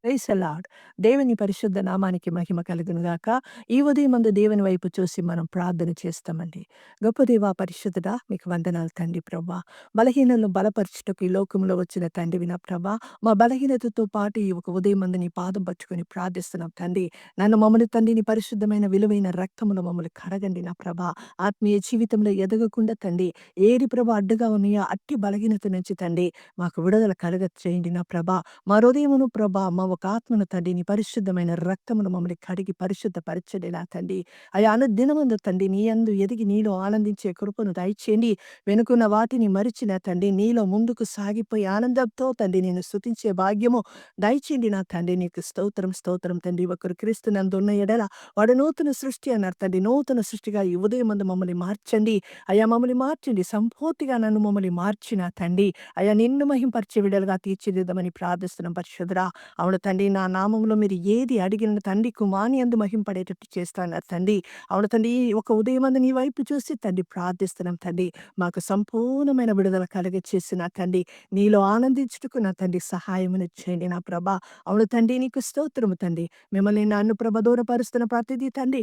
Praise the lord. దేవుని పరిశుద్ధ నామానికి మహిమ కలుగును గాక. ఈ ఉదయమందు దేవుని వైపు చూసి మనం ప్రార్థన చేస్తామండి. గొప్ప దేవా పరిశుద్ధుడా మీకు వందనాలు తండ్రి ప్రభా. బలహీనలను బలపరచుటకు ఈ లోకంలో వచ్చిన తండ్రివి నా ప్రభా. మా బలహీనతతో పాటు ఈ ఒక ఉదయమందు నీ పాదం పట్టుకొని ప్రార్థిస్తున్నాం తండ్రి. నన్ను మమ్మల్ని తండ్రి నీ పరిశుద్ధమైన విలువైన రక్తములో మమ్మల్ని కడగండి నా ప్రభా. ఆత్మీయ జీవితంలో ఎదగకుండా తండ్రి ఏది ప్రభా అడ్డుగా ఉన్నాయో అట్టి బలహీనత నుంచి తండ్రి మాకు విడుదల కలుగ చేయండి నా ప్రభా. మా హృదయమును ప్రభా, మా ఒక ఆత్మను తండ్రి నీ పరిశుద్ధమైన రక్తమును మమ్మల్ని కడిగి పరిశుద్ధపరచండి నా తండ్రి. అయా అనుదినమందు తండ్రి నీ యందు ఎదిగి నీలో ఆనందించే కృపను దయచేయండి. వెనుకున్న వాటిని మరిచిన తండ్రి నీలో ముందుకు సాగిపోయి ఆనందంతో తండ్రి నేను స్తుతించే భాగ్యము దయచేయండి నా తండ్రి. నీకు స్తోత్రం స్తోత్రం తండ్రి. ఒకరు క్రీస్తునందున్న ఎడల వాడు నూతన సృష్టి అన్నారు తండ్రి. నూతన సృష్టిగా ఈ ఉదయమందు మమ్మల్ని మార్చండి. అయా మమ్మల్ని మార్చండి. సంపూర్తిగా నన్ను మమ్మల్ని మార్చిన తండ్రి. అయా నిన్ను మహింపరిచే బిడ్డలుగా తీర్చిదిద్దమని ప్రార్థిస్తున్నాం పరిశుద్ధుడా. అవును తండ్రి, నా నామములో మీరు ఏది అడిగిన తండ్రి కుమారుని యందు మహింపడేటట్టు చేస్తాన్నారు తండ్రి. అవును తండ్రి, ఒక ఉదయమందు నీ వైపు చూసి తండ్రి ప్రార్థిస్తున్నాం తండ్రి. మాకు సంపూర్ణమైన విడుదల కలుగచేసి నా తండ్రి నీలో ఆనందించుటకు నా తండ్రి సహాయమును చేయండి నా ప్రభా. అవును తండ్రి, నీకు స్తోత్రము తండ్రి. మిమ్మల్ని నన్ను ప్రభ దూరపరుస్తున్న ప్రతిదీ తండ్రి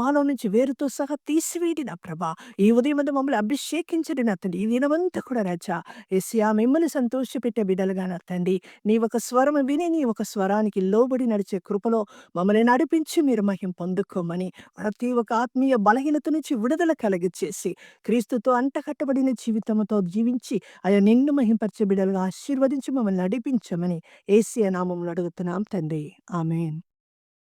మాలో నుంచి వేరుతో సహా తీసివేయండి నా ప్రభా. ఈ ఉదయమందు మమ్మల్ని అభిషేకించండి నా తండ్రి. ఈ దినమంతా కూడా రాజా యేసయ్యా మిమ్మల్ని సంతోషపెట్టే బిడ్డలుగా నా తండ్రి నీ ఒక స్వరము విని నీ ఒక స్వరానికి లోబడి నడిచే కృపలో మమ్మల్ని నడిపించి మీరు మహిమ పొందుకోమని ప్రతి ఒక్క ఆత్మీయ బలహీనత నుంచి విడుదల కలిగచేసి క్రీస్తుతో అంటకట్టబడిన జీవితంతో జీవించి అయా నిన్ను మహింపరిచే బిడ్డలుగా ఆశీర్వదించి మమ్మల్ని నడిపించమని యేసయ్య నామములో అడుగుతున్నాం తండ్రి. ఆమేన్.